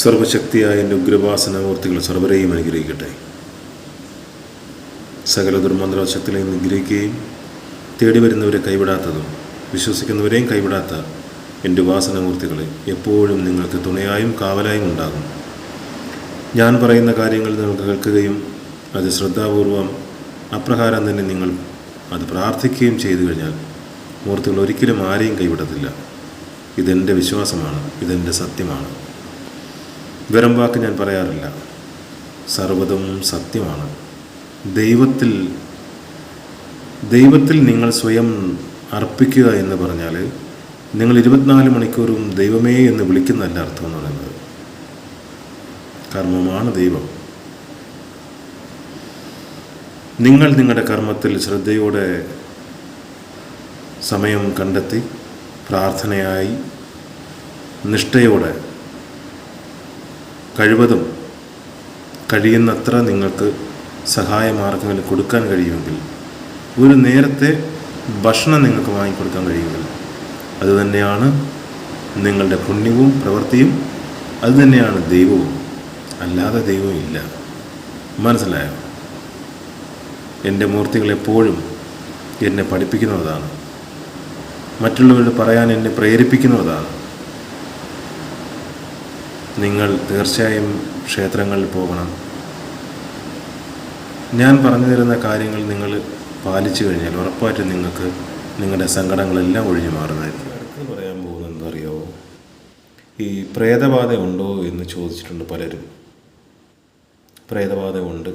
സർവശക്തിയായ എൻ്റെ ഉഗ്രവാസനമൂർത്തികൾ സർവരെയും അനുഗ്രഹിക്കട്ടെ. സകല ദുർമന്ത്രശക്തികളെയും നിഗ്രഹിക്കുകയും തേടി വരുന്നവരെ കൈവിടാത്തതും വിശ്വസിക്കുന്നവരെയും കൈവിടാത്ത എൻ്റെ ഉപാസനമൂർത്തികളെ എപ്പോഴും നിങ്ങൾക്ക് തുണയായും കാവലായും ഉണ്ടാകും. ഞാൻ പറയുന്ന കാര്യങ്ങൾ നിങ്ങൾ കേൾക്കുകയും അത് ശ്രദ്ധാപൂർവം അപ്രകാരം തന്നെ നിങ്ങൾ അത് പ്രാർത്ഥിക്കുകയും ചെയ്തു കഴിഞ്ഞാൽ മൂർത്തികൾ ഒരിക്കലും ആരെയും കൈവിടത്തില്ല. ഇതെൻ്റെ വിശ്വാസമാണ്, ഇതെൻ്റെ സത്യമാണ്. വെറും വാക്ക് ഞാൻ പറയാറില്ല. സർവ്വതും സത്യമാണ്. ദൈവത്തിൽ നിങ്ങൾ സ്വയം അർപ്പിക്കുക എന്ന് പറഞ്ഞാൽ നിങ്ങൾ 24 മണിക്കൂറും ദൈവമേ എന്ന് വിളിക്കുന്നതല്ല അർത്ഥം എന്ന് പറയുന്നത്. കർമ്മമാണ് ദൈവം. നിങ്ങൾ നിങ്ങളുടെ കർമ്മത്തിൽ ശ്രദ്ധയോടെ സമയം കണ്ടെത്തി പ്രാർത്ഥനയായി നിഷ്ഠയോടെ കഴിയുന്നത്ര നിങ്ങൾക്ക് സഹായമാർഗ്ഗങ്ങൾ കൊടുക്കാൻ കഴിയുമെങ്കിൽ, ഒരു നേരത്തെ ഭക്ഷണം നിങ്ങൾക്ക് വാങ്ങിക്കൊടുക്കാൻ കഴിയുമെങ്കിൽ അതുതന്നെയാണ് നിങ്ങളുടെ പുണ്യവും പ്രവൃത്തിയും, അതുതന്നെയാണ് ദൈവവും. അല്ലാതെ ദൈവം ഇല്ല. മനസ്സിലായോ? എൻ്റെ മൂർത്തികൾ എപ്പോഴും എന്നെ പഠിപ്പിക്കുന്നതാണ്, മറ്റുള്ളവരോട് പറയാൻ എന്നെ പ്രേരിപ്പിക്കുന്നതാണ്. നിങ്ങൾ തീർച്ചയായും ക്ഷേത്രങ്ങളിൽ പോകണം. ഞാൻ പറഞ്ഞു തരുന്ന കാര്യങ്ങൾ നിങ്ങൾ പാലിച്ചു കഴിഞ്ഞാൽ ഉറപ്പായിട്ടും നിങ്ങൾക്ക് നിങ്ങളുടെ സങ്കടങ്ങളെല്ലാം ഒഴിഞ്ഞു മാറുന്നതായിരിക്കും. അടുത്ത് പറയാൻ പോകുന്നത് എന്തറിയാമോ? ഈ പ്രേതബാധ ഉണ്ടോ എന്ന് ചോദിച്ചിട്ടുണ്ട് പലരും. പ്രേതബാധ ഉണ്ട്.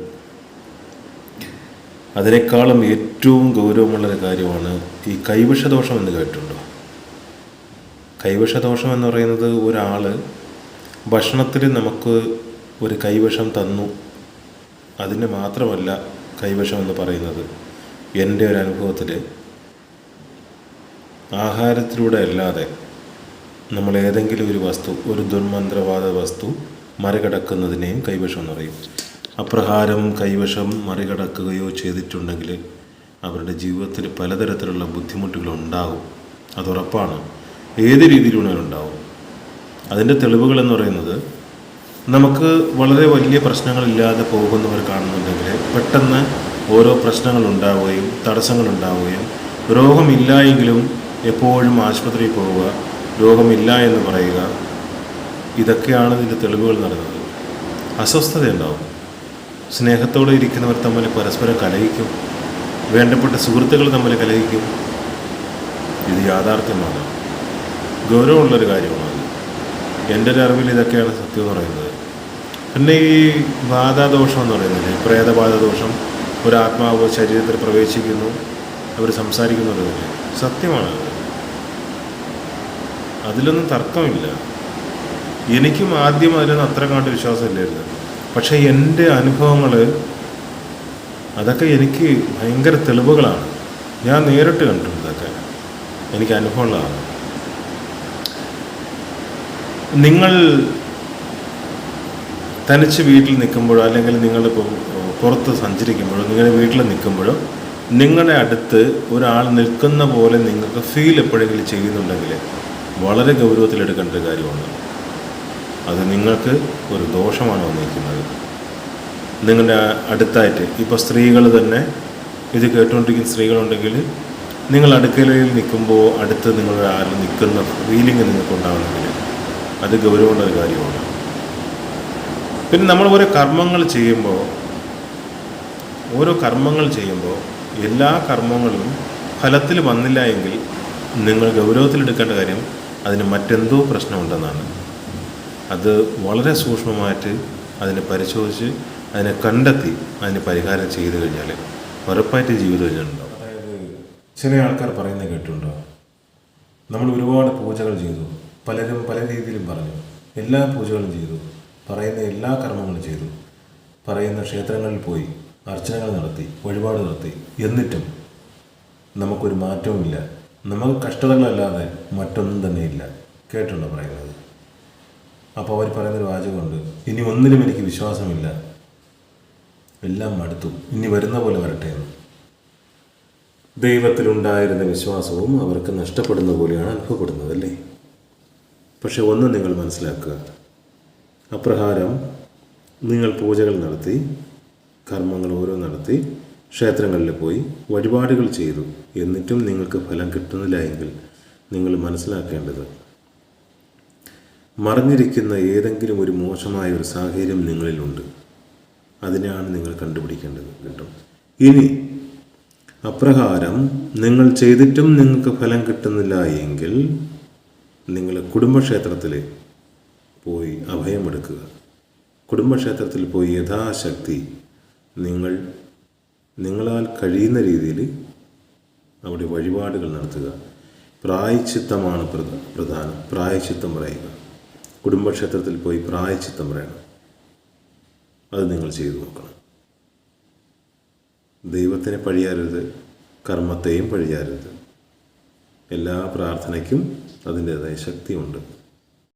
അതിനേക്കാളും ഏറ്റവും ഗൗരവമുള്ളൊരു കാര്യമാണ് ഈ കൈവശദോഷം എന്ന് കേട്ടിട്ടുണ്ടോ? കൈവശദോഷം എന്ന് പറയുന്നത്, ഒരാൾ ഭക്ഷണത്തിൽ നമുക്ക് ഒരു കൈവശം തന്നു, അതിന് മാത്രമല്ല കൈവശം എന്ന് പറയുന്നത്. എൻ്റെ ഒരു അനുഭവത്തിൽ ആഹാരത്തിലൂടെ അല്ലാതെ നമ്മൾ ഏതെങ്കിലും ഒരു വസ്തു, ഒരു ദുർമന്ത്രവാദ വസ്തു മറികടക്കുന്നതിനെയും കൈവശം എന്ന് പറയും. അപ്രകാരം കൈവശം മറികടക്കുകയോ ചെയ്തിട്ടുണ്ടെങ്കിൽ അവരുടെ ജീവിതത്തിൽ പലതരത്തിലുള്ള ബുദ്ധിമുട്ടുകൾ ഉണ്ടാകും. അതുറപ്പാണ്. ഏത് രീതിയിലുണ്ടെങ്കിലും ഉണ്ടാവും. അതിൻ്റെ തെളിവുകളെന്ന് പറയുന്നത്, നമുക്ക് വളരെ വലിയ പ്രശ്നങ്ങളില്ലാതെ പോകുന്നവർ കാണുന്നുണ്ടെങ്കിൽ പെട്ടെന്ന് ഓരോ പ്രശ്നങ്ങൾ ഉണ്ടാവുകയും തടസ്സങ്ങളുണ്ടാവുകയും, രോഗമില്ല എങ്കിലും എപ്പോഴും ആശുപത്രിയിൽ പോവുക, രോഗമില്ല എന്ന് പറയുക, ഇതൊക്കെയാണ് ഇതിൻ്റെ തെളിവുകൾ നടന്നത്. അസ്വസ്ഥതയുണ്ടാവും. സ്നേഹത്തോടെ ഇരിക്കുന്നവർ തമ്മിൽ പരസ്പരം കലഹിക്കും. വേണ്ടപ്പെട്ട സുഹൃത്തുക്കൾ തമ്മിൽ കലഹിക്കും. ഇത് യാഥാർത്ഥ്യമാണ്, ഗൗരവമുള്ളൊരു കാര്യമാണ്. എൻ്റെ ഒരു അറിവിൽ ഇതൊക്കെയാണ് സത്യം എന്ന് പറയുന്നത്. പിന്നെ ഈ ബാധാദോഷം എന്ന് പറയുന്നത്, പ്രേതബാധദോഷം, ഒരു ആത്മാവ് ശരീരത്തിൽ പ്രവേശിക്കുന്നു, അവർ സംസാരിക്കുന്നത് സത്യമാണ്. അതിലൊന്നും തർക്കമില്ല. എനിക്കും ആദ്യം അതിലൊന്നും അത്ര കണ്ട് വിശ്വാസമില്ലായിരുന്നു. പക്ഷേ എൻ്റെ അനുഭവങ്ങൾ അതൊക്കെ എനിക്ക് ഭയങ്കര തെളിവുകളാണ്. ഞാൻ നേരിട്ട് കണ്ടിട്ടുണ്ട്. ഇതൊക്കെ എനിക്ക് അനുഭവമുള്ളതാണ്. നിങ്ങൾ തനിച്ച് വീട്ടിൽ നിൽക്കുമ്പോഴോ, അല്ലെങ്കിൽ നിങ്ങളിപ്പോൾ പുറത്ത് സഞ്ചരിക്കുമ്പോഴോ, നിങ്ങളുടെ വീട്ടിൽ നിൽക്കുമ്പോഴോ നിങ്ങളുടെ അടുത്ത് ഒരാൾ നിൽക്കുന്ന പോലെ നിങ്ങൾക്ക് ഫീൽ എപ്പോഴെങ്കിലും ചെയ്യുന്നുണ്ടെങ്കിൽ വളരെ ഗൗരവത്തിലെടുക്കേണ്ട ഒരു കാര്യമാണ്. അത് നിങ്ങൾക്ക് ഒരു ദോഷമാണ് വന്നിരിക്കുന്നത്. നിങ്ങളുടെ അടുത്തായിട്ട്, ഇപ്പോൾ സ്ത്രീകൾ തന്നെ ഇത് കേട്ടുകൊണ്ടിരിക്കുന്ന സ്ത്രീകളുണ്ടെങ്കിൽ, നിങ്ങൾ അടുക്കളയിൽ നിൽക്കുമ്പോൾ അടുത്ത് നിങ്ങളുടെ ആരും നിൽക്കുന്ന ഫീലിംഗ് നിങ്ങൾക്കുണ്ടാകുന്നെങ്കിൽ അത് ഗൗരവമുള്ള ഒരു കാര്യമാണ്. പിന്നെ നമ്മൾ ഓരോ കർമ്മങ്ങൾ ചെയ്യുമ്പോൾ എല്ലാ കർമ്മങ്ങളിലും ഫലത്തിൽ വന്നില്ല എങ്കിൽ നിങ്ങൾ ഗൗരവത്തിലെടുക്കേണ്ട കാര്യം അതിന് മറ്റെന്തോ പ്രശ്നമുണ്ടെന്നാണ്. അത് വളരെ സൂക്ഷ്മമായിട്ട് അതിനെ പരിശോധിച്ച് അതിനെ കണ്ടെത്തി അതിന് പരിഹാരം ചെയ്തു കഴിഞ്ഞാൽ ഉറപ്പായിട്ട് ജീവിതം ഉണ്ടാവും. അതായത് ചില ആൾക്കാർ പറയുന്നത് കേട്ടിട്ടുണ്ടോ, നമ്മൾ ഒരുപാട് പൂജകൾ ചെയ്തു, പലരും പല രീതിയിലും പറഞ്ഞു, എല്ലാ പൂജകളും ചെയ്തു, പറയുന്ന എല്ലാ കർമ്മങ്ങളും ചെയ്തു, പറയുന്ന ക്ഷേത്രങ്ങളിൽ പോയി അർച്ചനകൾ നടത്തി, വഴിപാട് നടത്തി, എന്നിട്ടും നമുക്കൊരു മാറ്റവുമില്ല, നമുക്ക് കഷ്ടതകളല്ലാതെ മറ്റൊന്നും തന്നെയില്ല. കേട്ടുണ്ടോ പറയുന്നത്? അപ്പോൾ അവർ പറയുന്നൊരു വാചകമുണ്ട്, ഇനി ഒന്നിലും എനിക്ക് വിശ്വാസമില്ല, എല്ലാം മടുത്തു, ഇനി വരുന്ന പോലെ വരട്ടെ എന്ന്. ദൈവത്തിലുണ്ടായിരുന്ന വിശ്വാസവും അവർക്ക് നഷ്ടപ്പെടുന്ന പോലെയാണ് അനുഭവപ്പെടുന്നത്, അല്ലേ? പക്ഷെ ഒന്ന് നിങ്ങൾ മനസ്സിലാക്കുക, അപ്രകാരം നിങ്ങൾ പൂജകൾ നടത്തി, കർമ്മങ്ങൾ ഓരോ നടത്തി, ക്ഷേത്രങ്ങളിൽ പോയി വഴിപാടുകൾ ചെയ്തു, എന്നിട്ടും നിങ്ങൾക്ക് ഫലം കിട്ടുന്നില്ല എങ്കിൽ നിങ്ങൾ മനസ്സിലാക്കേണ്ടത് മറഞ്ഞിരിക്കുന്ന ഏതെങ്കിലും ഒരു മോശമായ ഒരു സാഹചര്യം നിങ്ങളിലുണ്ട്. അതിനെയാണ് നിങ്ങൾ കണ്ടുപിടിക്കേണ്ടത്. കിട്ടും. ഇനി അപ്രകാരം നിങ്ങൾ ചെയ്തിട്ടും നിങ്ങൾക്ക് ഫലം കിട്ടുന്നില്ല എങ്കിൽ നിങ്ങൾ കുടുംബക്ഷേത്രത്തിൽ പോയി അഭയമെടുക്കുക. കുടുംബക്ഷേത്രത്തിൽ പോയി യഥാശക്തി നിങ്ങളാൽ കഴിയുന്ന രീതിയിൽ അവിടെ വഴിപാടുകൾ നടത്തുക. പ്രായശ്ചിത്തമാണ് പ്രധാനം. പ്രായശ്ചിത്തം പറയുക. കുടുംബക്ഷേത്രത്തിൽ പോയി പ്രായശ്ചിത്തം പറയണം. അത് നിങ്ങൾ ചെയ്തു നോക്കണം. ദൈവത്തിനെ പഴിയാരരുത്, കർമ്മത്തെയും പഴിയാരരുത്. എല്ലാ പ്രാർത്ഥനയ്ക്കും അതിൻ്റേതായ ശക്തിയുണ്ട്.